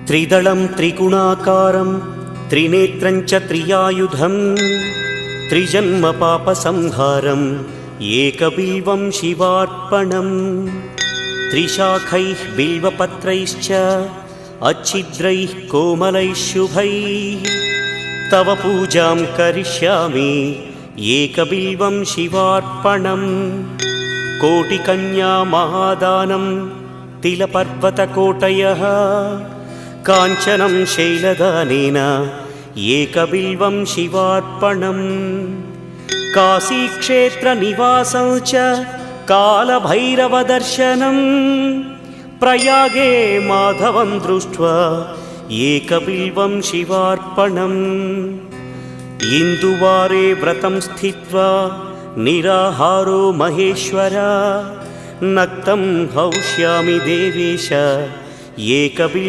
त्रिदलं त्रिगुणाकारं त्रिनेत्रं च त्रियायुधं त्रिजन्मपापसंहारम् एकबिल्वं शिवार्पणम् त्रिशाखैः बिल्वपत्रैश्च अच्छिद्रैः कोमलैः शुभैः तव पूजां करिष्यामि एकबिल्वं शिवार्पणम् कोटिकन्या महादानं तिलपर्वतकोटयः काञ्चनं शैलदानेन एकबिल्वं शिवार्पणम् काशीक्षेत्रनिवासं च कालभैरवदर्शनं प्रयागे माधवं दृष्ट्वा एकबिल्वं शिवार्पणम् इन्दुवारे व्रतं स्थित्वा निराहारो महेश्वर नक्तं हौष्यामि देवेश एकबिल्वं